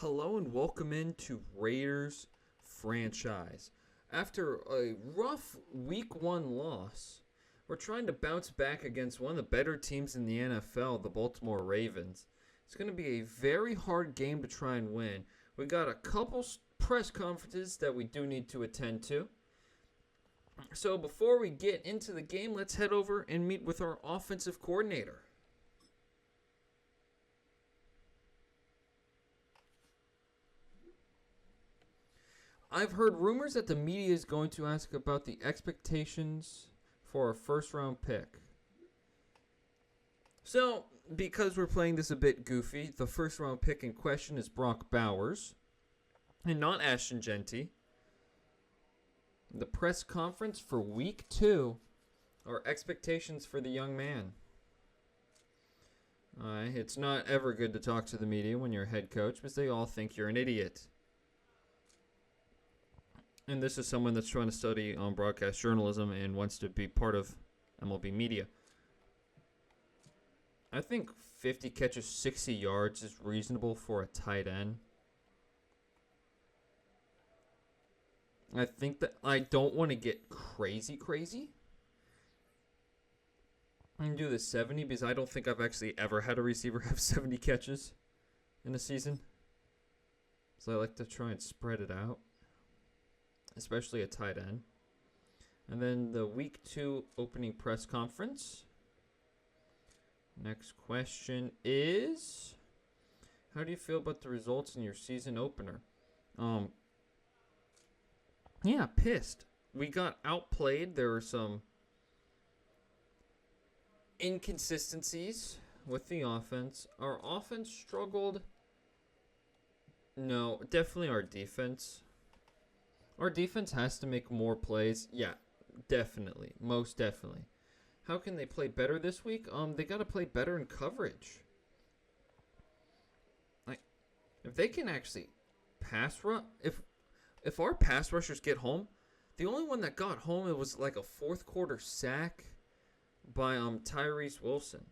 Hello and welcome into Raiders franchise. After a rough week 1 loss, we're trying to bounce back against one of the better teams in the NFL, the Baltimore Ravens. It's going to be a very hard game to try and win. We got a couple press conferences that we do need to attend to. So before we get into the game, let's head over and meet with our offensive coordinator. I've heard rumors that the media is going to ask about the expectations for a first-round pick. So, because we're playing this a bit goofy, the first-round pick in question is Brock Bowers, and not Ashton Jeanty. The press conference for week 2 are expectations for the young man. It's not ever good to talk to the media when you're a head coach because they all think you're an idiot. And this is someone that's trying to study broadcast journalism and wants to be part of MLB media. I think 50 catches, 60 yards is reasonable for a tight end. I think that I don't want to get crazy. I can do the 70 because I don't think I've actually ever had a receiver have 70 catches in a season. So I like to try and spread it out, especially a tight end. And then the week 2 opening press conference. Next question is, how do you feel about the results in your season opener? Yeah, pissed. We got outplayed. There were some inconsistencies with the offense. Our offense struggled. No, definitely our defense. Our defense has to make more plays. Yeah, definitely. Most definitely. How can they play better this week? They got to play better in coverage. Like, if they can actually pass rush, if our pass rushers get home, the only one that got home, it was like a fourth quarter sack by Tyree Wilson.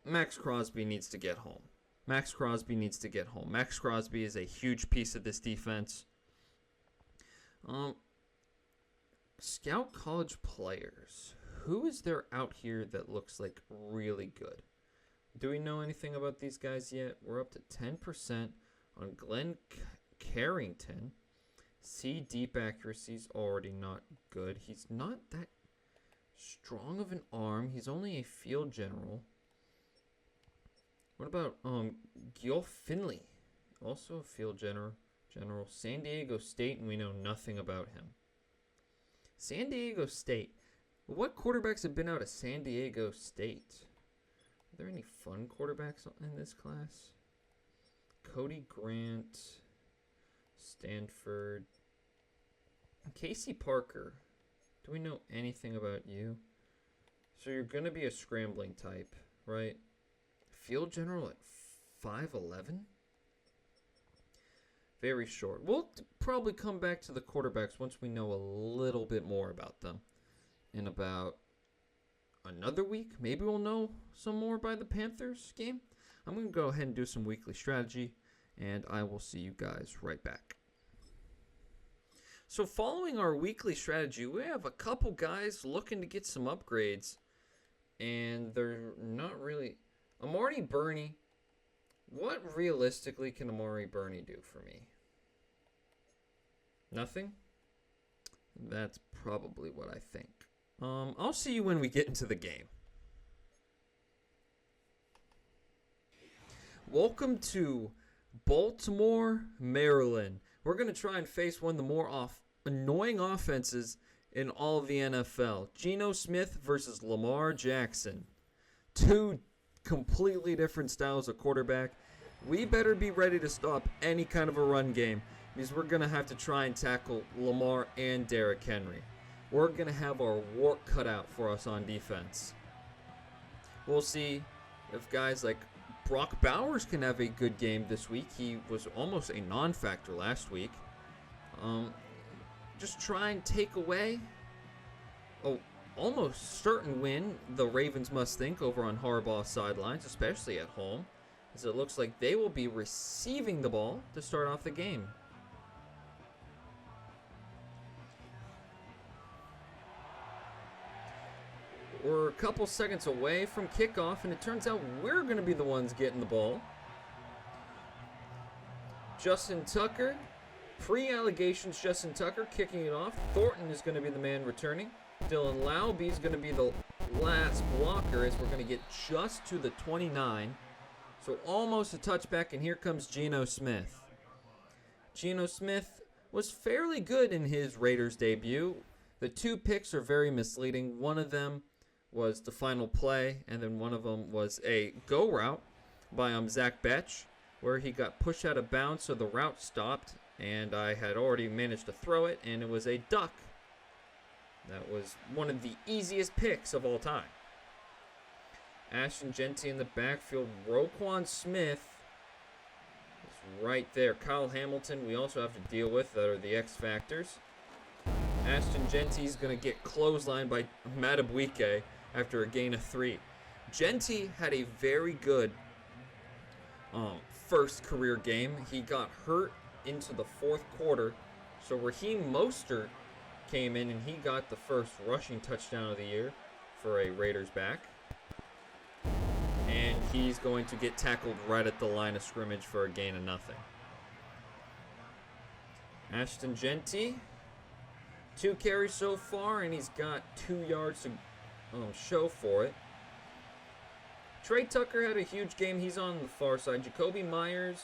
Max Crosby needs to get home. Max Crosby is a huge piece of this defense. Scout college players. Who is there out here that looks like really good? Do we know anything about these guys yet? We're up to 10% on Glenn Carrington. C, deep accuracy's already not good. He's not that strong of an arm. He's only a field general. What about Gil Finley? Also a field general. San Diego State, and we know nothing about him. San Diego State. What quarterbacks have been out of San Diego State? Are there any fun quarterbacks in this class? Cody Grant, Stanford. Casey Parker. Do we know anything about you? So you're going to be a scrambling type, right? Field general at 5'11"? Very short. We'll probably come back to the quarterbacks once we know a little bit more about them. In about another week, maybe we'll know some more by the Panthers game. I'm going to go ahead and do some weekly strategy, and I will see you guys right back. So following our weekly strategy, we have a couple guys looking to get some upgrades, and they're not really... Amari Burney, what realistically can Amari Burney do for me? Nothing? That's probably what I think. I'll see you when we get into the game. Welcome to Baltimore, Maryland. We're going to try and face one of the more annoying offenses in all of the NFL. Geno Smith versus Lamar Jackson. Two completely different styles of quarterback. We better be ready to stop any kind of a run game because we're going to have to try and tackle Lamar and Derrick Henry. We're going to have our work cut out for us on defense. We'll see if guys like Brock Bowers can have a good game this week. He was almost a non-factor last week. Just try and take away almost certain win, the Ravens must think, over on Harbaugh's sidelines, especially at home. as it looks like they will be receiving the ball to start off the game. We're a couple seconds away from kickoff, and it turns out we're going to be the ones getting the ball. Justin Tucker, pre-allegations, Justin Tucker kicking it off. Thornton is going to be the man returning. Dylan Laube is going to be the last blocker, as we're going to get just to the 29. So almost a touchback, and here comes Geno Smith. Geno Smith was fairly good in his Raiders debut. The 2 picks are very misleading. One of them was the final play, and then one of them was a go route by Zach Betch, where he got pushed out of bounds, so the route stopped, and I had already managed to throw it, and it was a duck. That was one of the easiest picks of all time. Ashton Jeanty in the backfield. Roquan Smith is right there. Kyle Hamilton we also have to deal with, that are the X factors. Ashton Jeanty is going to get clotheslined by Matabwike after a gain of 3. Jeanty had a very good first career game. He got hurt into the 4th quarter, so Raheem Mostert came in and he got the first rushing touchdown of the year for a Raiders back. And he's going to get tackled right at the line of scrimmage for a gain of nothing. Ashton Jeanty, 2 carries so far, and he's got 2 yards to show for it. Trey Tucker had a huge game. He's on the far side. Jacoby Myers,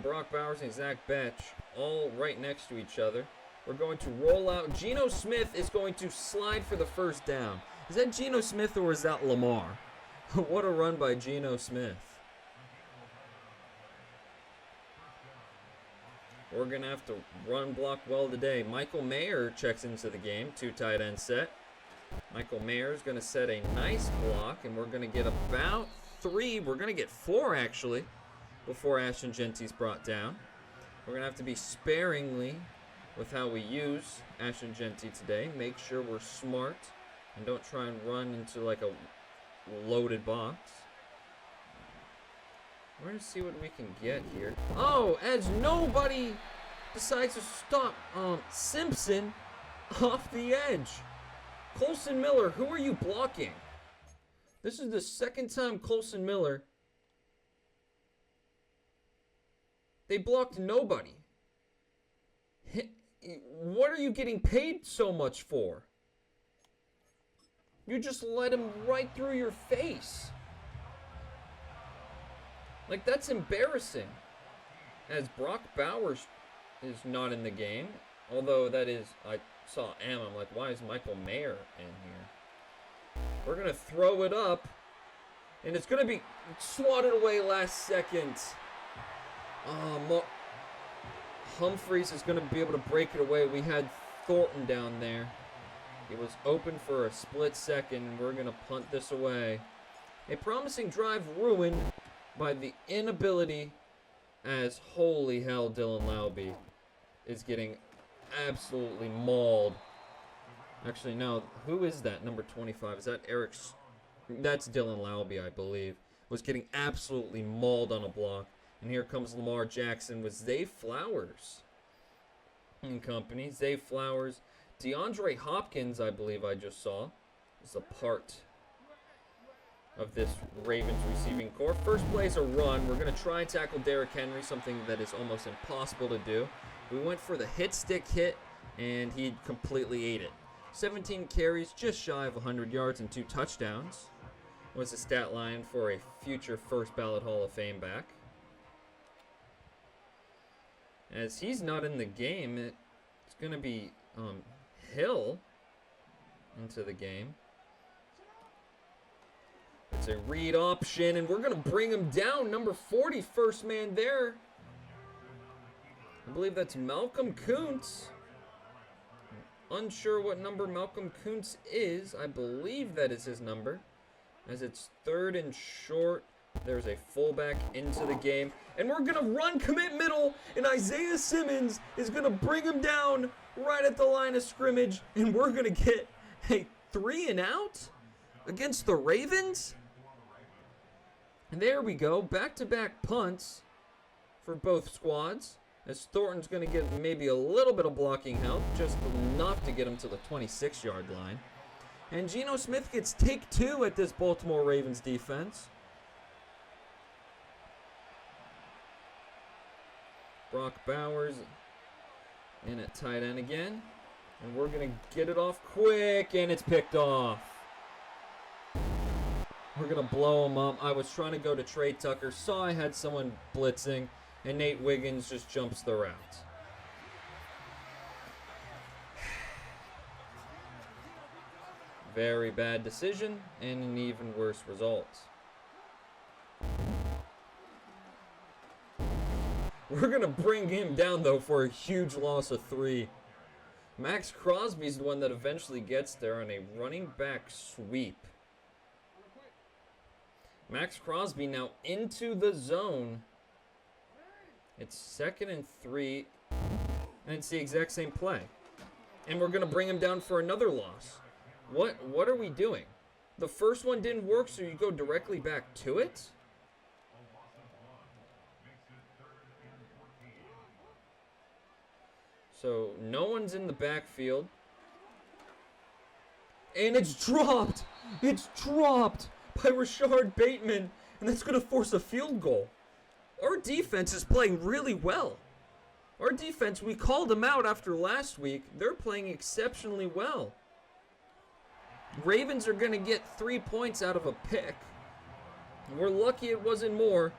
Brock Bowers, and Zach Betch all right next to each other. We're going to roll out. Geno Smith is going to slide for the first down. Is that Geno Smith or is that Lamar? What a run by Geno Smith. We're going to have to run block well today. Michael Mayer checks into the game. 2 tight end set. Michael Mayer is going to set a nice block, and we're going to get about 3. We're going to get 4, actually, before Ashton Jeanty's brought down. We're going to have to be sparingly with how we use Ashton Jeanty today. Make sure we're smart and don't try and run into like a loaded box. We're going to see what we can get here. Oh, as nobody decides to stop Simpson off the edge. Colson Miller, who are you blocking? This is the 2nd time Colson Miller. They blocked nobody. What are you getting paid so much for? You just let him right through your face. Like, that's embarrassing. As Brock Bowers is not in the game. Although that is, I saw M, I'm like, why is Michael Mayer in here? We're going to throw it up. And it's going to be swatted away last second. Humphreys is going to be able to break it away. We had Thornton down there. It was open for a split second. We're going to punt this away. A promising drive ruined by the inability, as holy hell Dylan Laube is getting absolutely mauled. Actually, no. Who is that, number 25? Is that Eric's? That's Dylan Laube, I believe. Was getting absolutely mauled on a block. And here comes Lamar Jackson with Zay Flowers and company. Zay Flowers. DeAndre Hopkins, I believe I just saw, is a part of this Ravens receiving core. First play is a run. We're going to try and tackle Derrick Henry, something that is almost impossible to do. We went for the hit-stick hit, and he completely ate it. 17 carries, just shy of 100 yards and 2 touchdowns. Was the stat line for a future first ballot Hall of Fame back. As he's not in the game, it's going to be Hill into the game. It's a read option, and we're going to bring him down. Number 40, first man there. I believe that's Malcolm Kuntz. Unsure what number Malcolm Kuntz is. I believe that is his number. As it's 3rd and short. There's a fullback into the game. And we're going to run commit middle. And Isaiah Simmons is going to bring him down right at the line of scrimmage. And we're going to get a 3 and out against the Ravens. And there we go. Back-to-back punts for both squads. As Thornton's going to get maybe a little bit of blocking help, just enough to get him to the 26-yard line. And Geno Smith gets take 2 at this Baltimore Ravens defense. Brock Bowers in at tight end again. And we're going to get it off quick, and it's picked off. We're going to blow him up. I was trying to go to Trey Tucker, saw I had someone blitzing, and Nate Wiggins just jumps the route. Very bad decision, and an even worse result. We're going to bring him down, though, for a huge loss of 3. Max Crosby's the one that eventually gets there on a running back sweep. Max Crosby now into the zone. It's 2nd and 3, and it's the exact same play. And we're going to bring him down for another loss. What are we doing? The first one didn't work, so you go directly back to it? So no one's in the backfield. And it's dropped! It's dropped by Rashard Bateman, and that's going to force a field goal. Our defense is playing really well. Our defense, we called them out after last week. They're playing exceptionally well. Ravens are going to get 3 points out of a pick. We're lucky it wasn't more.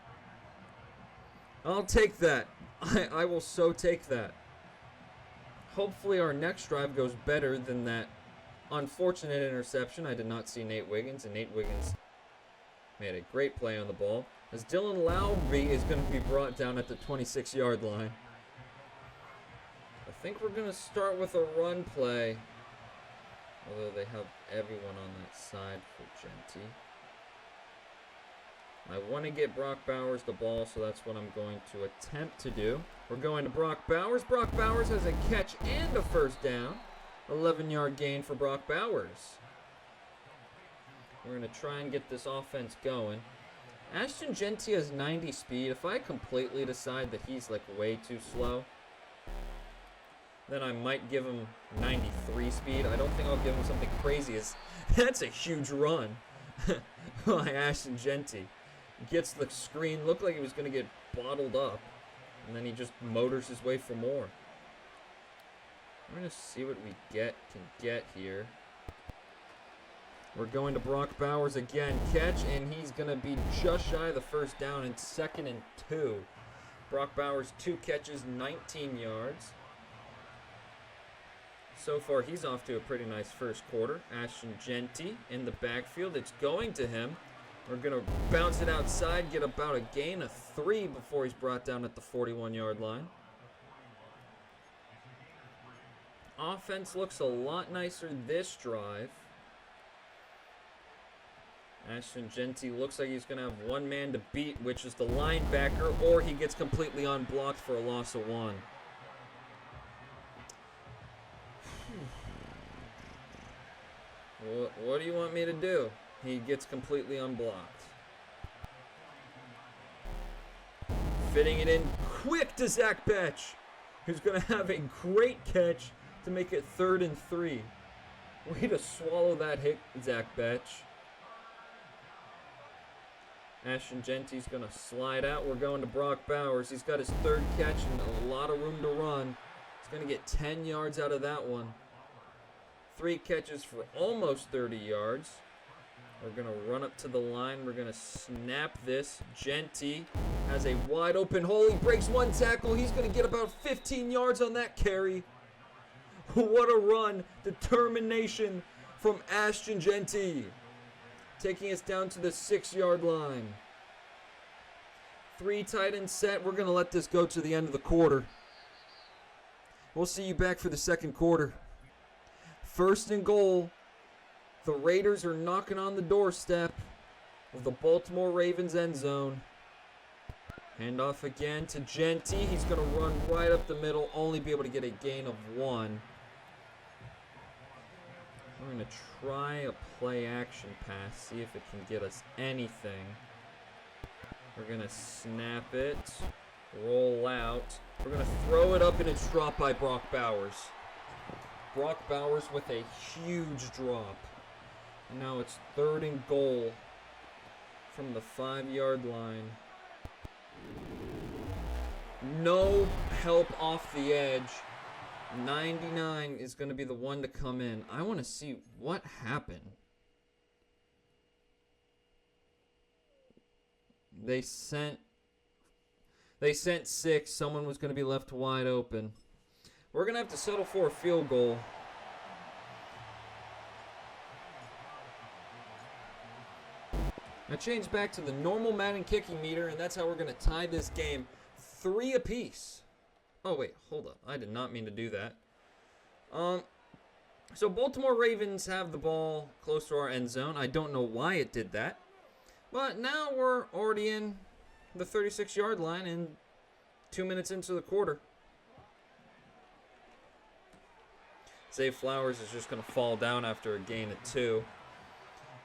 I'll take that. I will so take that. Hopefully our next drive goes better than that unfortunate interception. I did not see Nate Wiggins, and Nate Wiggins made a great play on the ball. As Dylan Lowry is going to be brought down at the 26-yard line. I think we're going to start with a run play. Although they have everyone on that side for Jeanty. I want to get Brock Bowers the ball, so that's what I'm going to attempt to do. We're going to Brock Bowers. Brock Bowers has a catch and a first down. 11-yard gain for Brock Bowers. We're going to try and get this offense going. Ashton Jeanty has 90 speed. If I completely decide that he's like way too slow, then I might give him 93 speed. I don't think I'll give him something crazy. That's a huge run by Ashton Jeanty. Gets the screen. Looked like he was going to get bottled up. And then he just motors his way for more. We're going to see what we can get here. We're going to Brock Bowers again. Catch, and he's going to be just shy of the first down. And 2nd and 2. Brock Bowers, 2 catches, 19 yards. So far, he's off to a pretty nice first quarter. Ashton Jeanty in the backfield. It's going to him. We're going to bounce it outside, get about a gain of 3 before he's brought down at the 41-yard line. Offense looks a lot nicer this drive. Ashton Jeanty looks like he's going to have one man to beat, which is the linebacker, or he gets completely unblocked for a loss of 1. What do you want me to do? He gets completely unblocked. Fitting it in quick to Zach Betch, who's going to have a great catch to make it 3rd and 3. Way to swallow that hit, Zach Betch. Ashton Jeanty's going to slide out. We're going to Brock Bowers. He's got his 3rd catch and a lot of room to run. He's going to get 10 yards out of that one. 3 catches for almost 30 yards. We're going to run up to the line. We're going to snap this. Jeanty has a wide open hole. He breaks 1 tackle. He's going to get about 15 yards on that carry. What a run. Determination from Ashton Jeanty. Taking us down to the 6-yard line. 3 tight end set. We're going to let this go to the end of the quarter. We'll see you back for the second quarter. 1st and goal. The Raiders are knocking on the doorstep of the Baltimore Ravens end zone. Handoff again to Jeanty. He's going to run right up the middle, only be able to get a gain of 1. We're going to try a play action pass, see if it can get us anything. We're going to snap it. Roll out. We're going to throw it up, and it's dropped by Brock Bowers. Brock Bowers with a huge drop. And now it's 3rd and goal from the 5-yard line. No help off the edge. 99 is going to be the one to come in. I want to see what happened. They sent 6. Someone was going to be left wide open. We're going to have to settle for a field goal. Now change back to the normal Madden kicking meter, and that's how we're going to tie this game 3 apiece. Oh, wait, hold up. I did not mean to do that. So Baltimore Ravens have the ball close to our end zone. I don't know why it did that. But now we're already in the 36-yard line and 2 minutes into the quarter. Zay Flowers is just going to fall down after a gain of 2.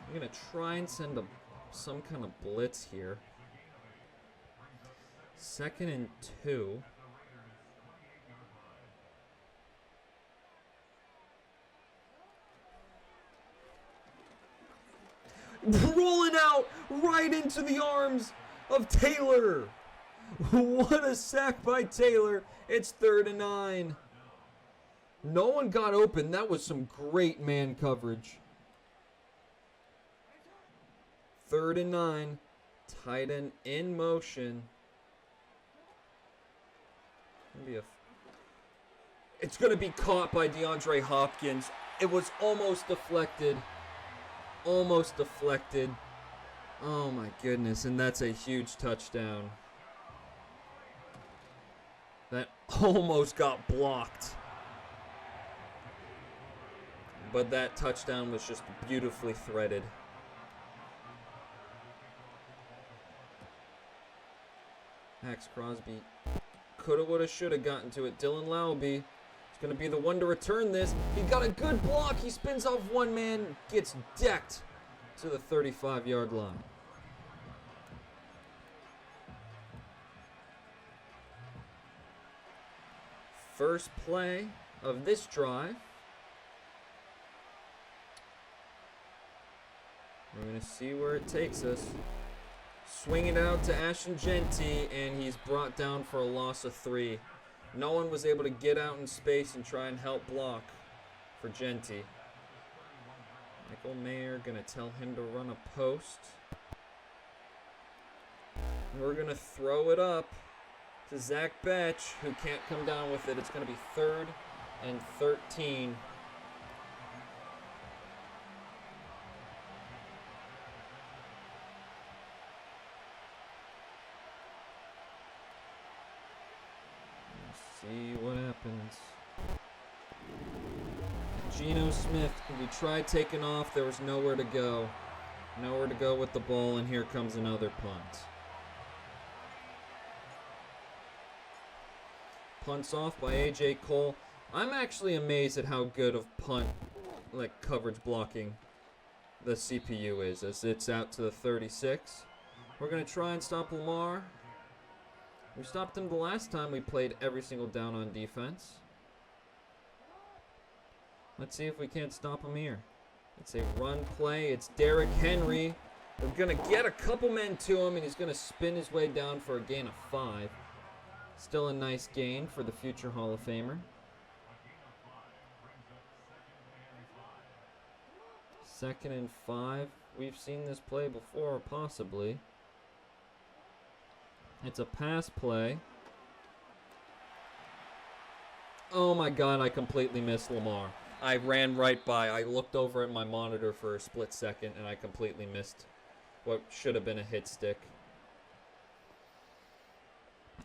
I'm going to try and send some kind of blitz here. 2nd and 2. Rolling out right into the arms of Taylor. What a sack by Taylor. It's 3rd and 9. No one got open. That was some great man coverage. 3rd and 9. Tight end in motion. It's going to be caught by DeAndre Hopkins. It was almost deflected. Almost deflected. Oh my goodness, and that's a huge touchdown. That almost got blocked. But that touchdown was just beautifully threaded. Max Crosby coulda, woulda, shoulda gotten to it. Dylan Lowby is going to be the one to return this. He got a good block. He spins off one man, gets decked to the 35-yard line. First play of this drive. We're going to see where it takes us. Swing it out to Jeanty, and he's brought down for a loss of 3. No one was able to get out in space and try and help block for Jeanty. Michael Mayer going to tell him to run a post. And we're going to throw it up to Zach Betch, who can't come down with it. It's going to be 3rd and 13. See what happens. Geno Smith, we tried taking off. There was nowhere to go. Nowhere to go with the ball, and here comes another punt. Punts off by A.J. Cole. I'm actually amazed at how good of punt, coverage blocking the CPU is, as it's out to the 36. We're going to try and stop Lamar. We stopped him the last time we played every single down on defense. Let's see if we can't stop him here. It's a run play. It's Derrick Henry. We're going to get a couple men to him, and he's going to spin his way down for a gain of 5. Still a nice gain for the future Hall of Famer. 2nd and 5. We've seen this play before, possibly. It's a pass play. Oh my God, I completely missed Lamar. I ran right by. I looked over at my monitor for a split second, and I completely missed what should have been a hit stick.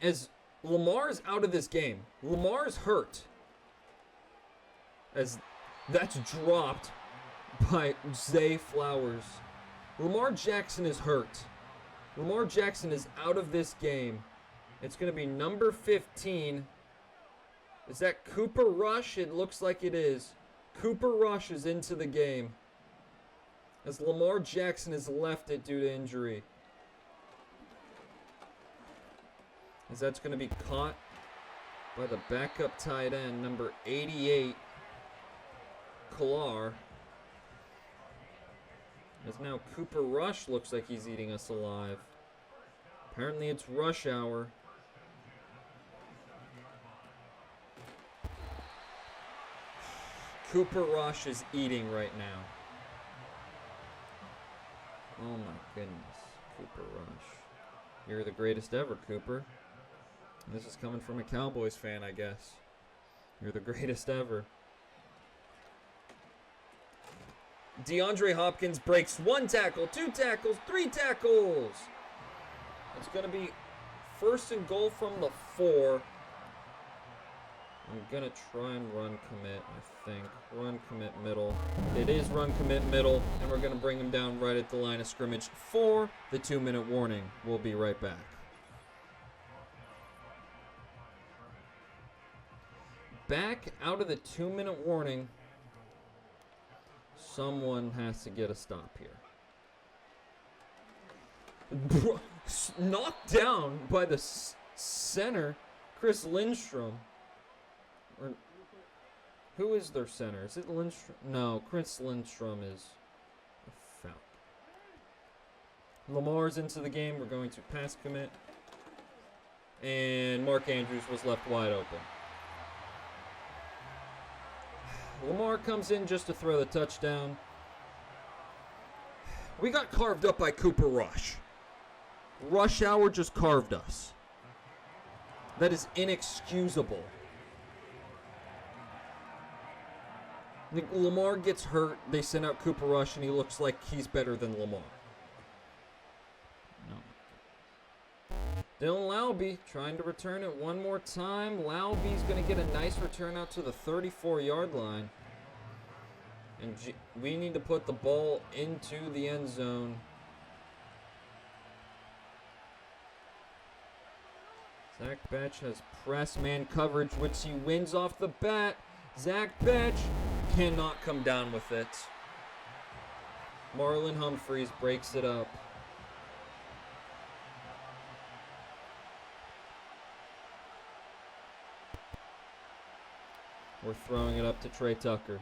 As Lamar's out of this game, Lamar's hurt. As that's dropped by Zay Flowers. Lamar Jackson is hurt. Lamar Jackson is out of this game. It's going to be number 15. Is that Cooper Rush? It looks like it is. Cooper Rush is into the game, as Lamar Jackson has left it due to injury. as that's going to be caught by the backup tight end, number 88, Kalar. As now Cooper Rush looks like he's eating us alive. Apparently it's rush hour. Cooper Rush is eating right now. Oh my goodness, Cooper Rush. You're the greatest ever, Cooper. This is coming from a Cowboys fan, I guess. You're the greatest ever. DeAndre Hopkins breaks 1 tackle, 2 tackles, 3 tackles. It's going to be 1st and goal from the 4. I'm going to try and run commit, I think. Run commit middle. It is run commit middle, and we're going to bring him down right at the line of scrimmage for the 2-minute warning. We'll be right back. Back out of the 2-minute warning. Someone has to get a stop here. Knocked down by the center, Chris Lindstrom. Or, who is their center? Is it Lindstrom? No, Chris Lindstrom is a Falcon. Lamar's into the game. We're going to pass commit. And Mark Andrews was left wide open. Lamar comes in just to throw the touchdown. We got carved up by Cooper Rush. Rush hour just carved us. That is inexcusable. Lamar gets hurt. They send out Cooper Rush, and he looks like he's better than Lamar. No. Dylan Laube trying to return it one more time. Laube's going to get a nice return out to the 34-yard line. And we need to put the ball into the end zone. Zach Betch has press man coverage, which he wins off the bat. Zach Betch cannot come down with it. Marlon Humphreys breaks it up. We're throwing it up to Trey Tucker.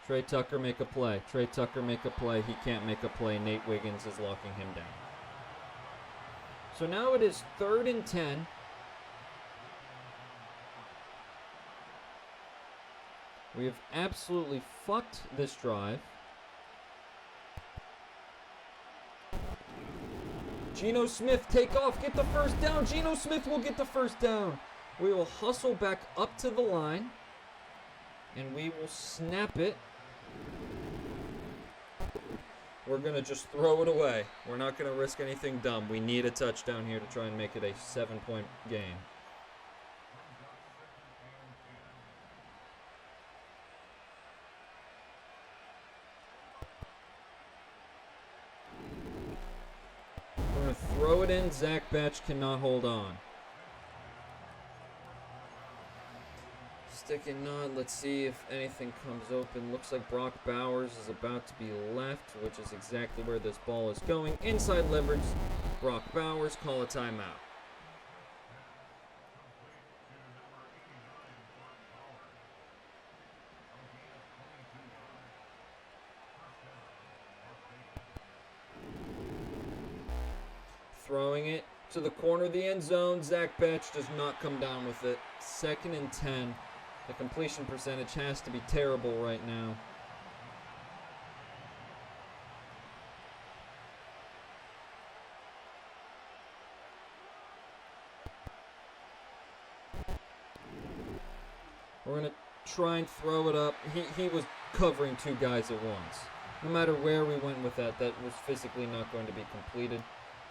Trey Tucker make a play. Trey Tucker make a play. He can't make a play. Nate Wiggins is locking him down. So now it is 3rd and 10. We have absolutely fucked this drive. Geno Smith take off, get the first down. Geno Smith will get the first down. We will hustle back up to the line. And we will snap it. We're going to just throw it away. We're not going to risk anything dumb. We need a touchdown here to try and make it a 7-point game. We're going to throw it in. Zach Betch cannot hold on. Stick and nod. Let's see if anything comes open. Looks like Brock Bowers is about to be left, which is exactly where this ball is going. Inside leverage. Brock Bowers, call a timeout. Throwing it to the corner of the end zone. Zach Betch does not come down with it. 2nd and 10. The completion percentage has to be terrible right now. We're going to try and throw it up. He was covering 2 guys at once. No matter where we went with that, that was physically not going to be completed.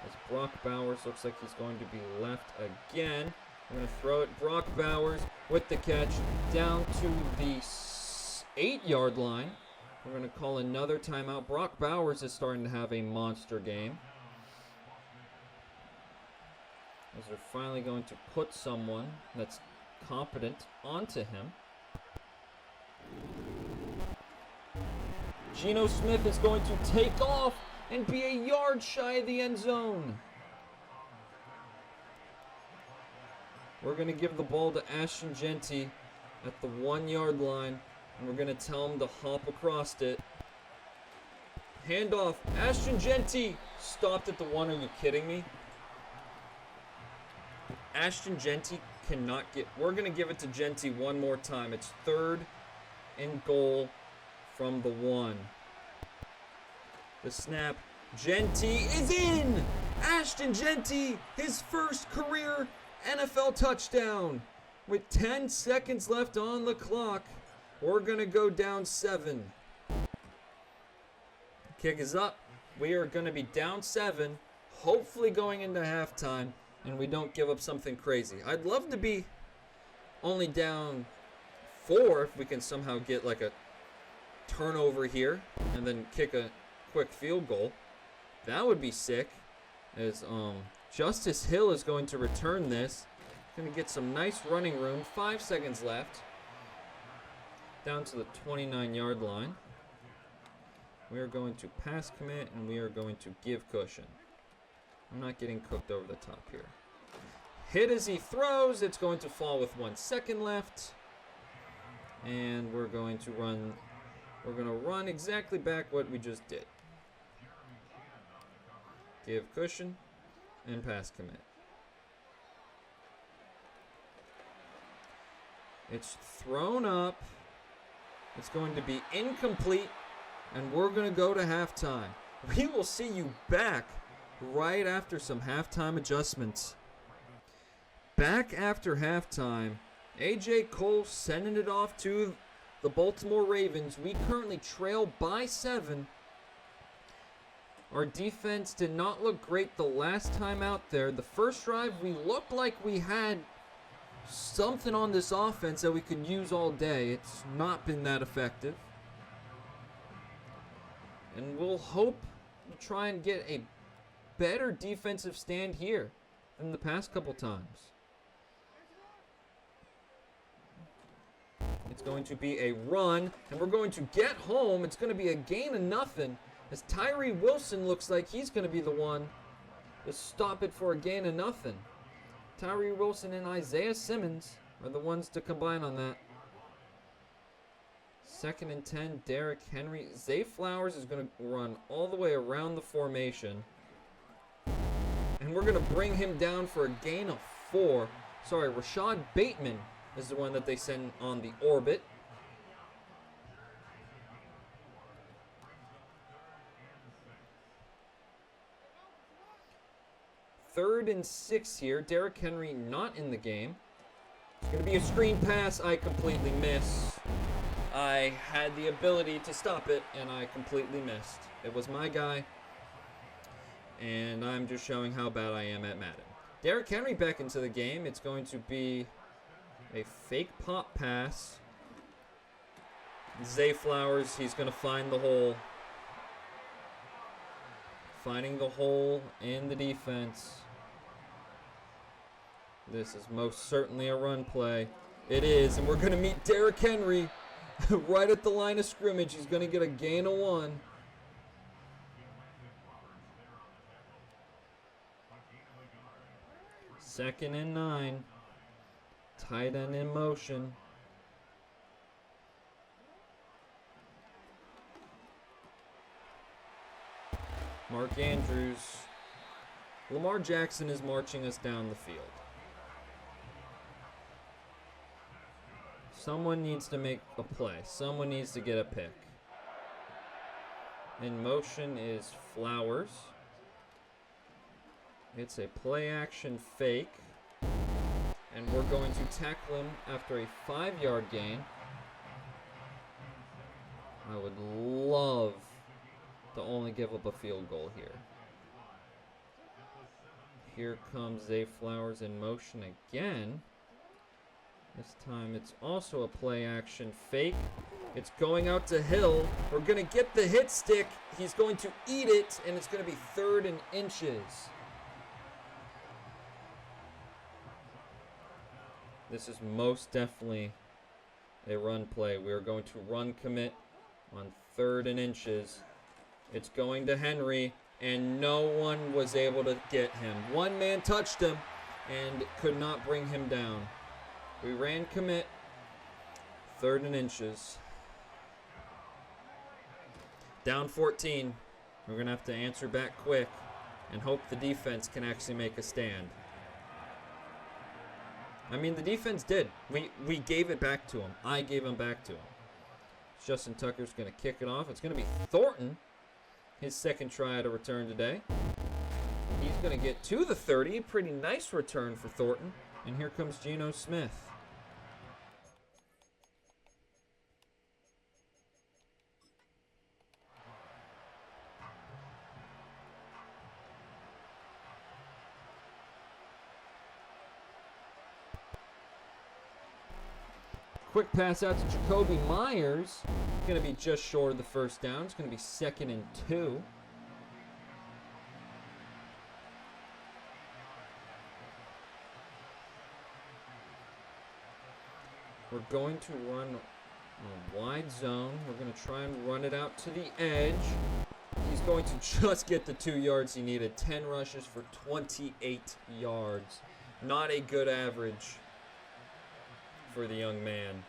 As Brock Bowers looks like he's going to be left again. We're going to throw it. Brock Bowers with the catch down to the 8-yard line. We're going to call another timeout. Brock Bowers is starting to have a monster game. As they're finally going to put someone that's competent onto him. Geno Smith is going to take off and be a yard shy of the end zone. We're going to give the ball to Ashton Jeanty at the 1-yard line. And we're going to tell him to hop across it. Handoff. Ashton Jeanty stopped at the 1. Are you kidding me? Ashton Jeanty cannot get... We're going to give it to Jeanty one more time. It's 3rd and goal from the 1. The snap. Jeanty is in! Ashton Jeanty, his first career NFL touchdown. With 10 seconds left on the clock, we're going to go down 7. Kick is up. We are going to be down 7, hopefully going into halftime, and we don't give up something crazy. I'd love to be only down 4 if we can somehow get like a turnover here and then kick a quick field goal. That would be sick. As Justice Hill is going to return this. Going to get some nice running room. 5 seconds left. Down to the 29-yard line. We are going to pass commit, and we are going to give cushion. I'm not getting cooked over the top here. Hit as he throws. It's going to fall with 1 second left. And we're going to run. We're going to run exactly back what we just did. Give cushion and pass commit. It's thrown up. It's going to be incomplete. And we're going to go to halftime. We will see you back right after some halftime adjustments. Back after halftime, A.J. Cole sending it off to the Baltimore Ravens. We currently trail by 7. Our defense did not look great the last time out there. The first drive, we looked like we had something on this offense that we could use all day. It's not been that effective. And we'll hope to try and get a better defensive stand here than the past couple times. It's going to be a run, and we're going to get home. It's going to be a gain of nothing, as Tyree Wilson looks like he's going to be the one to stop it for a gain of nothing. Tyree Wilson and Isaiah Simmons are the ones to combine on that. 2nd and 10, Derrick Henry. Zay Flowers is going to run all the way around the formation. And we're going to bring him down for a gain of 4. Sorry, Rashad Bateman is the one that they send on the orbit. Third and 6 here. Derrick Henry not in the game. It's going to be a screen pass. I completely miss. I had the ability to stop it, and I completely missed. It was my guy, and I'm just showing how bad I am at Madden. Derrick Henry back into the game. It's going to be a fake pop pass. Zay Flowers, he's going to find the hole. Finding the hole in the defense. This is most certainly a run play. It is, and we're going to meet Derrick Henry right at the line of scrimmage. He's going to get a gain of 1. Second and 9. Tight end in motion. Mark Andrews. Lamar Jackson is marching us down the field. Someone needs to make a play. Someone needs to get a pick. In motion is Flowers. It's a play action fake. And we're going to tackle him after a 5-yard gain. I would love to only give up a field goal here. Here comes Zay Flowers in motion again. This time it's also a play action fake. It's going out to Hill. We're going to get the hit stick. He's going to eat it, and it's going to be 3rd and inches. This is most definitely a run play. We are going to run commit on 3rd and inches. It's going to Henry, and no one was able to get him. One man touched him. and could not bring him down. We ran commit, 3rd and inches. Down 14. We're going to have to answer back quick and hope the defense can actually make a stand. I mean, the defense did. We gave it back to him. I gave him back to him. Justin Tucker's going to kick it off. It's going to be Thornton, his second try at a return today. He's going to get to the 30. Pretty nice return for Thornton. And here comes Geno Smith. Quick pass out to Jacoby Myers. Going to be just short of the first down. It's going to be 2nd and 2. We're going to run a wide zone. We're going to try and run it out to the edge. He's going to just get the 2 yards he needed. 10 rushes for 28 yards. Not a good average for the young man.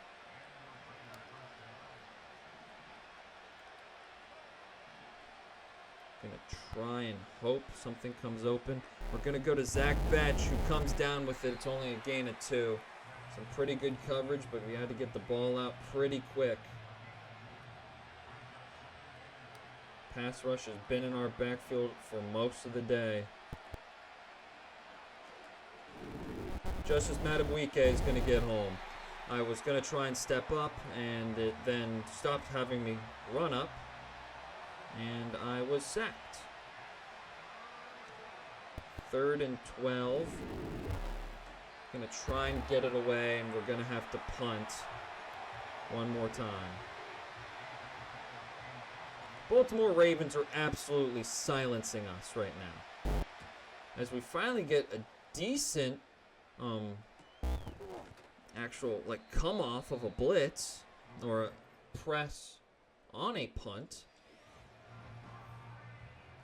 Gonna try and hope something comes open. We're gonna go to Zach Betch, who comes down with it. It's only a gain of 2. Some pretty good coverage, but we had to get the ball out pretty quick. Pass rush has been in our backfield for most of the day. Justice Madubuike is going to get home. I was going to try and step up, and it then stopped having me run up, and I was sacked. 3rd and 12. Going to try and get it away, and we're going to have to punt one more time. Baltimore Ravens are absolutely silencing us right now. As we finally get a decent actual come off of a blitz or a press on a punt.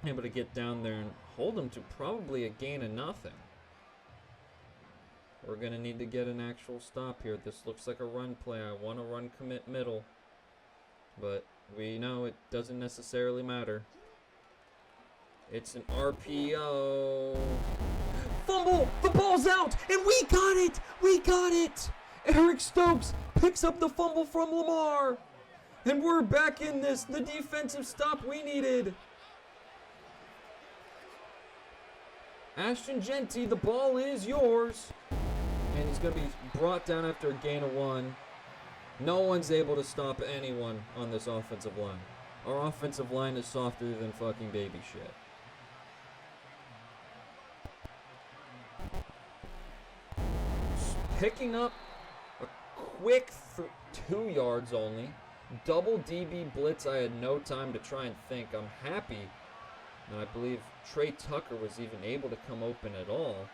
Able to get down there and hold them to probably a gain of nothing. We're going to need to get an actual stop here. This looks like a run play. I want to run commit middle, but we know it doesn't necessarily matter. It's an RPO. Fumble! The ball's out! And we got it! We got it! Eric Stokes picks up the fumble from Lamar. And we're back in this. The defensive stop we needed. Ashton Jeanty, the ball is yours. And he's going to be brought down after a gain of 1. No one's able to stop anyone on this offensive line. Our offensive line is softer than fucking baby shit. Picking up a quick 2 yards only. Double DB blitz. I had no time to try and think. I'm happy. And I believe Trey Tucker was even able to come open at all.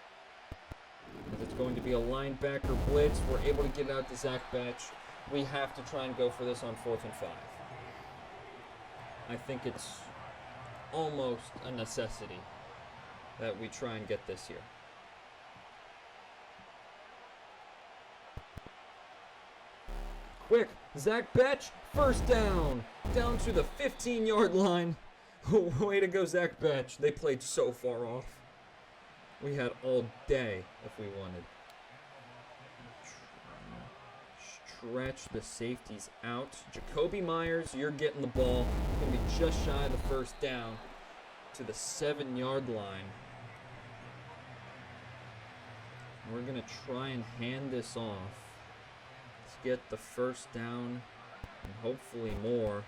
It's going to be a linebacker blitz. We're able to get out to Zach Betch. We have to try and go for this on 4th and 5. I think it's almost a necessity that we try and get this here. Quick, Zach Betch, first down. Down to the 15-yard line. Way to go, Zach Betch. They played so far off. We had all day if we wanted. Stretch the safeties out. Jacoby Myers, you're getting the ball. Going to be just shy of the first down to the 7-yard line. We're going to try and hand this off. Let's get the first down and hopefully more.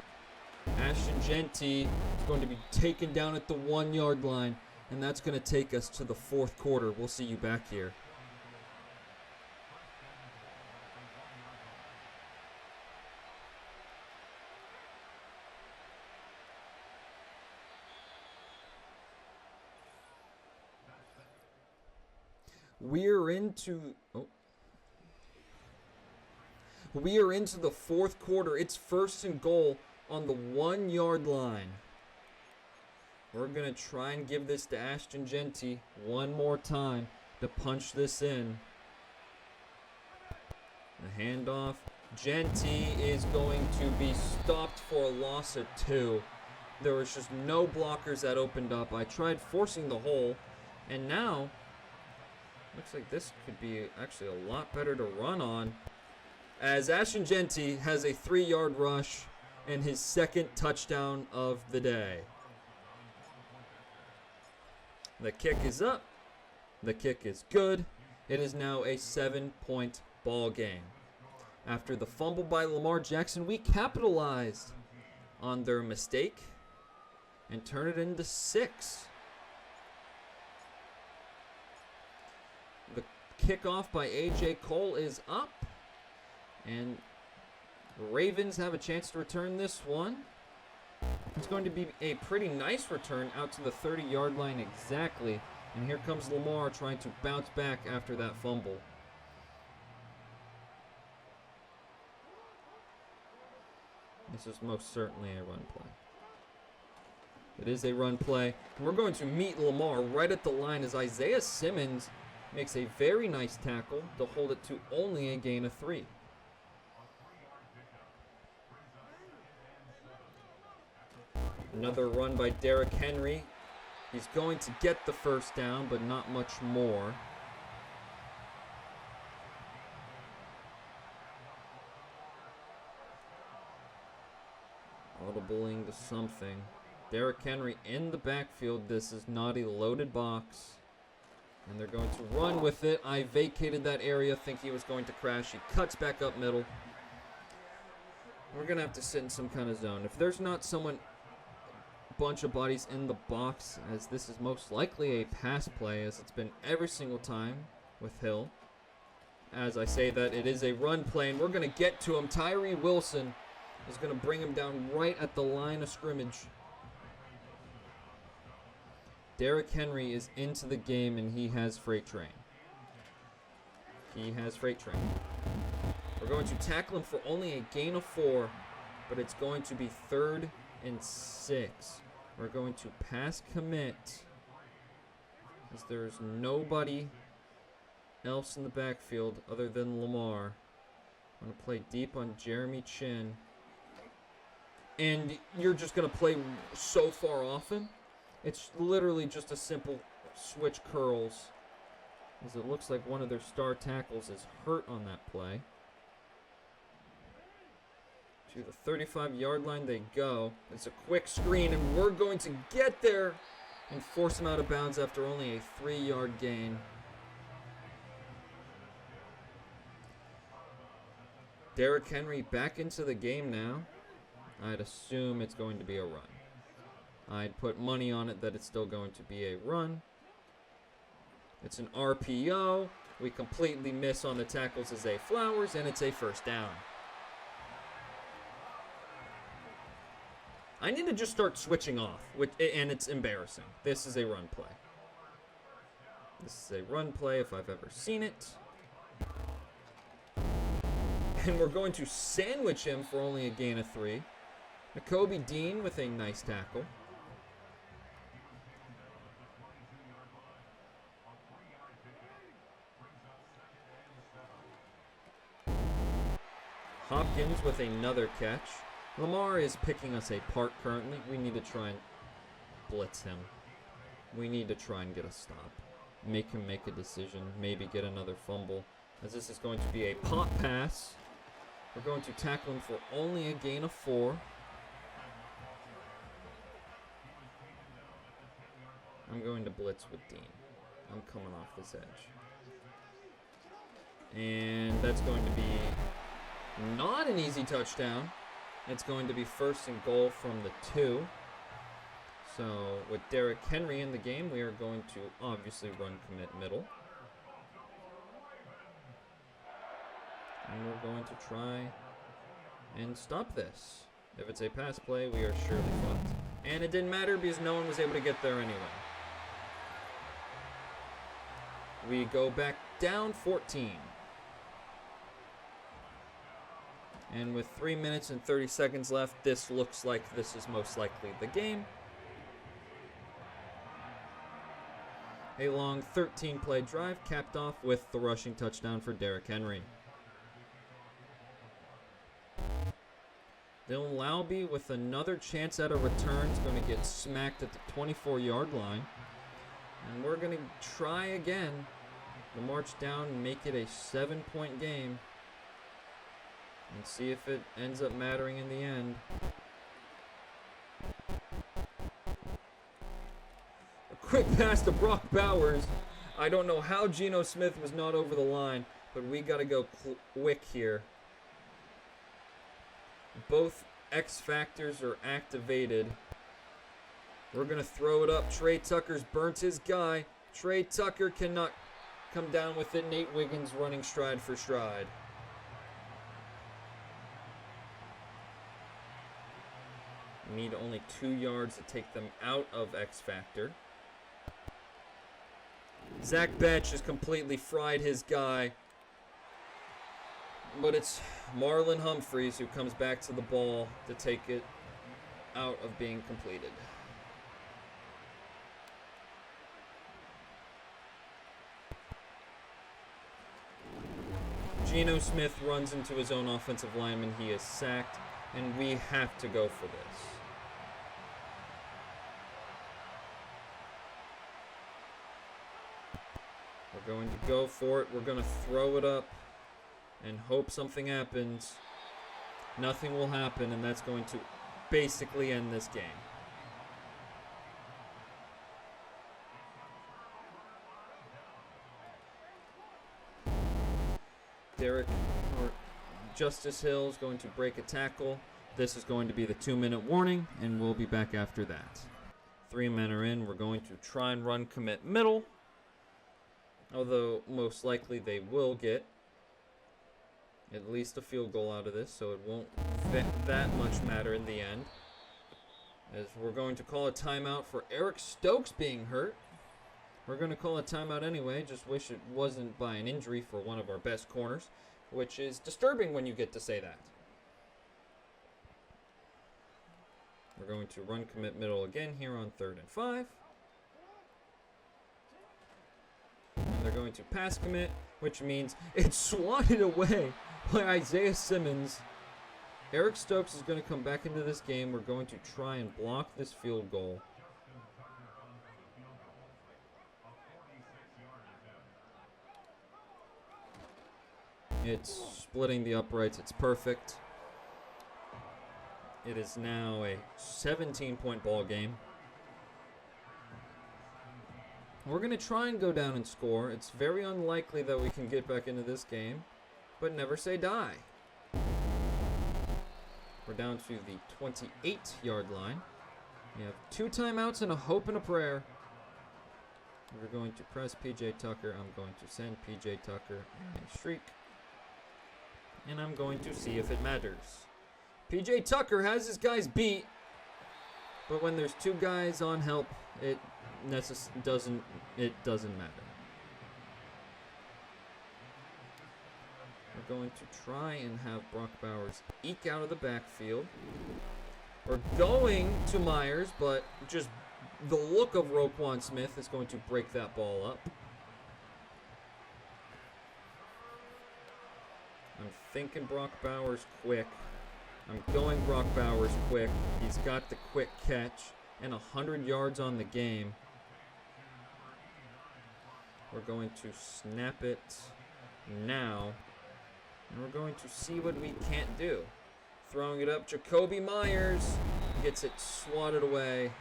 Ashton Jeanty is going to be taken down at the 1-yard line, and that's going to take us to the 4th quarter. We'll see you back here. We are into the 4th quarter. It's 1st and goal on the 1-yard line. We're going to try and give this to Ashton Jeanty one more time. to punch this in. The handoff. Jeanty is going to be stopped for a loss of 2. There was just no blockers that opened up. I tried forcing the hole, and now looks like this could be actually a lot better to run on, as Ashton Jeanty has a 3-yard rush and his second touchdown of the day. The kick is up. The kick is good. It is now a 7-point ball game. After the fumble by Lamar Jackson, we capitalized on their mistake and turn it into 6. The kickoff by A.J. Cole is up, and the Ravens have a chance to return this one. It's going to be a pretty nice return out to the 30-yard line exactly, and here comes Lamar trying to bounce back after that fumble. This is most certainly a run play. It is a run play. And we're going to meet Lamar right at the line as Isaiah Simmons makes a very nice tackle to hold it to only a gain of 3. Another run by Derrick Henry. He's going to get the first down, but not much more. Audibling to something. Derrick Henry in the backfield. This is not a loaded box. And they're going to run with it. I vacated that area, think he was going to crash. He cuts back up middle. We're going to have to sit in some kind of zone. If there's not someone, bunch of bodies in the box, as this is most likely a pass play, as it's been every single time with Hill. As I say that, it is a run play, and we're going to get to him. Tyree Wilson is going to bring him down right at the line of scrimmage. Derrick Henry is into the game, and he has Freight Train. He has Freight Train. We're going to tackle him for only a gain of 4, but it's going to be 3rd and 6. We're going to pass commit, as there's nobody else in the backfield other than Lamar. I'm going to play deep on Jeremy Chin. And you're just going to play so far off him. It's literally just a simple switch curls, as it looks like one of their star tackles is hurt on that play. To the 35-yard line they go. It's a quick screen, and we're going to get there and force him out of bounds after only a 3-yard gain. Derrick Henry back into the game now. I'd assume it's going to be a run. I'd put money on it that it's still going to be a run. It's an RPO. We completely miss on the tackles as Zay Flowers, and it's a first down. I need to just start switching off, and it's embarrassing. This is a run play. This is a run play if I've ever seen it. And we're going to sandwich him for only a gain of 3. Nakobe Dean with a nice tackle. Hopkins with another catch. Lamar is picking us apart currently. We need to try and blitz him. We need to try and get a stop. Make him make a decision. Maybe get another fumble. As this is going to be a pop pass. We're going to tackle him for only a gain of 4. I'm going to blitz with Dean. I'm coming off this edge. And that's going to be not an easy touchdown. It's going to be 1st and goal from the 2. So with Derrick Henry in the game, we are going to obviously run commit middle. And we're going to try and stop this. If it's a pass play, we are surely fucked. And it didn't matter because no one was able to get there anyway. We go back down 14. And with 3 minutes and 30 seconds left, this looks like this is most likely the game. A long 13-play drive capped off with the rushing touchdown for Derrick Henry. Dylan Laube with another chance at a return is going to get smacked at the 24-yard line. And we're going to try again to march down and make it a 7-point game. And see if it ends up mattering in the end. A quick pass to Brock Bowers. I don't know how Geno Smith was not over the line, but we got to go quick here. Both X factors are activated. We're going to throw it up. Trey Tucker's burnt his guy. Trey Tucker cannot come down with it. Nate Wiggins running stride for stride. Need only 2 yards to take them out of X Factor. Zach Betch has completely fried his guy. But it's Marlon Humphreys who comes back to the ball to take it out of being completed. Geno Smith runs into his own offensive lineman. He is sacked, and we have to go for this. We're going to go for it. We're going to throw it up and hope something happens. Nothing will happen, and that's going to basically end this game. Justice Hill is going to break a tackle. This is going to be the 2-minute warning, and we'll be back after that. 3 men are in. We're going to try and run commit middle, although most likely they will get at least a field goal out of this, so it won't that much matter in the end. As we're going to call a timeout for Eric Stokes being hurt. We're going to call a timeout anyway. Just wish it wasn't by an injury for one of our best corners, which is disturbing when you get to say that. We're going to run commit middle again here on 3rd and 5. And they're going to pass commit, which means it's swatted away by Isaiah Simmons. Eric Stokes is going to come back into this game. We're going to try and block this field goal. It's splitting the uprights. It's perfect. It is now a 17-point ball game. We're going to try and go down and score. It's very unlikely that we can get back into this game, but never say die. We're down to the 28-yard line. We have 2 timeouts and a hope and a prayer. We're going to press P.J. Tucker. I'm going to send P.J. Tucker a streak. And I'm going to see if it matters. P.J. Tucker has his guys beat, but when there's 2 guys on help, it doesn't matter. We're going to try and have Brock Bowers eke out of the backfield. We're going to Myers, but just the look of Roquan Smith is going to break that ball up. I'm thinking Brock Bowers quick. I'm going Brock Bowers quick. He's got the quick catch and 100 yards on the game. We're going to snap it now. And we're going to see what we can't do. Throwing it up, Jacoby Myers gets it swatted away.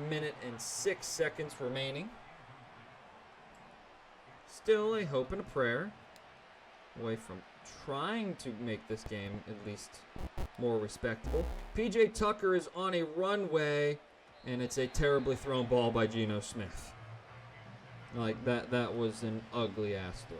1:06 remaining. Still a hope and a prayer away from trying to make this game at least more respectable. P.J. Tucker is on a runway, and it's a terribly thrown ball by Geno Smith. Like, that was an ugly-ass throw.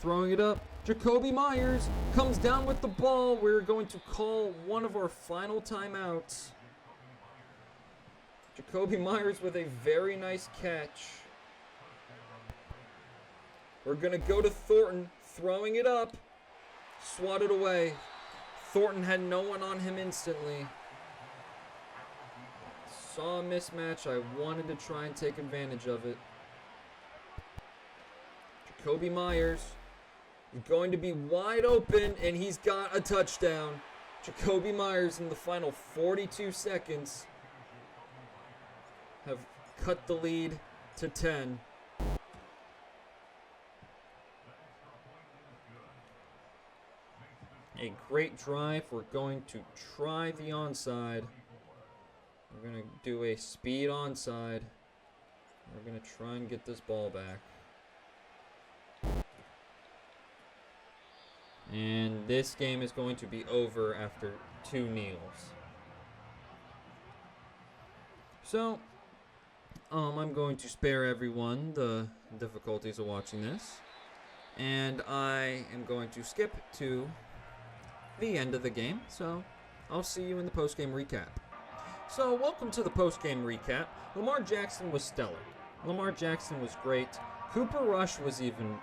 Throwing it up, Jacoby Myers comes down with the ball. We're going to call one of our final timeouts. Jacoby Myers with a very nice catch. We're going to go to Thornton. throwing it up. Swatted away. Thornton had no one on him instantly. Saw a mismatch. I wanted to try and take advantage of it. Jacoby Myers is going to be wide open, and he's got a touchdown. Jacoby Myers in the final 42 seconds have cut the lead to 10. A great drive. We're going to try the onside. We're going to do a speed onside. We're going to try and get this ball back. And this game is going to be over after 2 kneels. So, I'm going to spare everyone the difficulties of watching this. And I am going to skip to the end of the game. So, I'll see you in the post-game recap. So, welcome to the post-game recap. Lamar Jackson was stellar. Lamar Jackson was great. Cooper Rush was even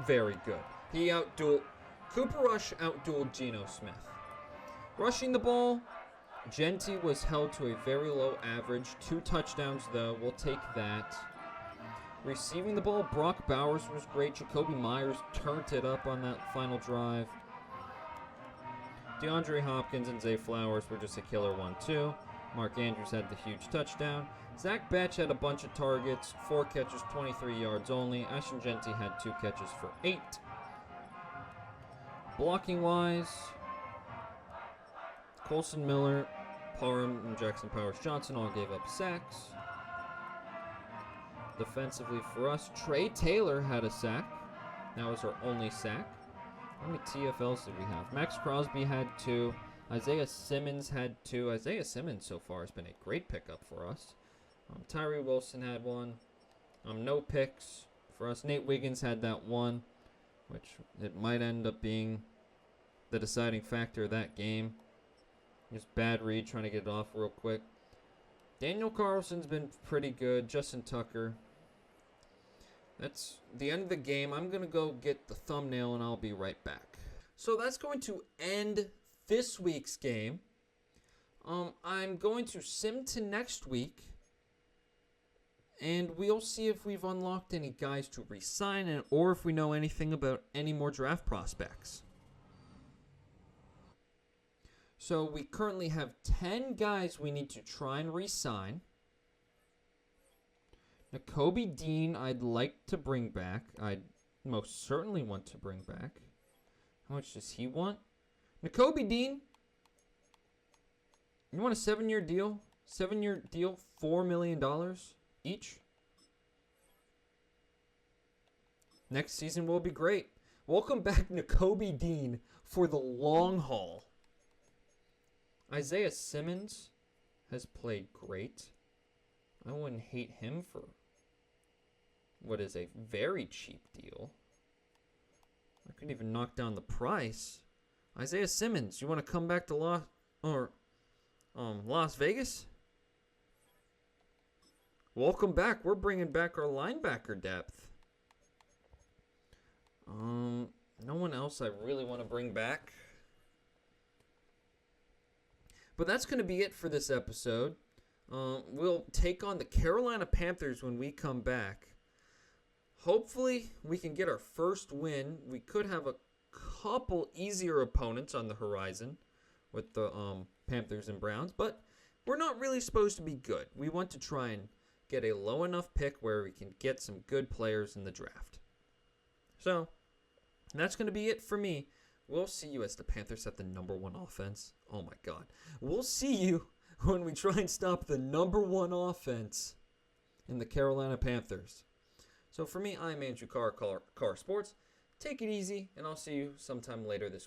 very good. Cooper Rush outdueled Geno Smith. Rushing the ball, Jeanty was held to a very low average. 2 touchdowns, though. We'll take that. Receiving the ball, Brock Bowers was great. Jacoby Myers turned it up on that final drive. DeAndre Hopkins and Zay Flowers were just a killer 1-2. Mark Andrews had the huge touchdown. Zach Batch had a bunch of targets. 4 catches, 23 yards only. Ashton Jeanty had 2 catches for 8. Blocking-wise, Colson Miller, Parham, and Jackson Powers-Johnson all gave up sacks. Defensively for us, Trey Taylor had a sack. That was our only sack. How many TFLs did we have? Max Crosby had 2. Isaiah Simmons had 2. Isaiah Simmons so far has been a great pickup for us. Tyree Wilson had 1. No picks for us. Nate Wiggins had that 1, which it might end up being the deciding factor of that game. Just bad read, trying to get it off real quick. Daniel Carlson's been pretty good. Justin Tucker. That's the end of the game. I'm going to go get the thumbnail, and I'll be right back. So that's going to end this week's game. I'm going to sim to next week, and we'll see if we've unlocked any guys to re-sign or if we know anything about any more draft prospects. So we currently have 10 guys we need to try and re-sign. Nakobe Dean, I'd like to bring back. I'd most certainly want to bring back. How much does he want? Nakobe Dean, you want a 7-year deal? 7-year deal, $4 million each? Next season will be great. Welcome back, Nakobe Dean, for the long haul. Isaiah Simmons has played great. I wouldn't hate him for what is a very cheap deal. I couldn't even knock down the price. Isaiah Simmons, you want to come back to Las Vegas? Welcome back. We're bringing back our linebacker depth. No one else I really want to bring back. But that's going to be it for this episode. We'll take on the Carolina Panthers when we come back. Hopefully, we can get our first win. We could have a couple easier opponents on the horizon with the Panthers and Browns, but we're not really supposed to be good. We want to try and get a low enough pick where we can get some good players in the draft. So, that's going to be it for me. We'll see you as the Panthers have the #1 offense. Oh my God. We'll see you when we try and stop the #1 offense in the Carolina Panthers. So for me, I'm Andrew Carr, Carr Sports. Take it easy, and I'll see you sometime later this week.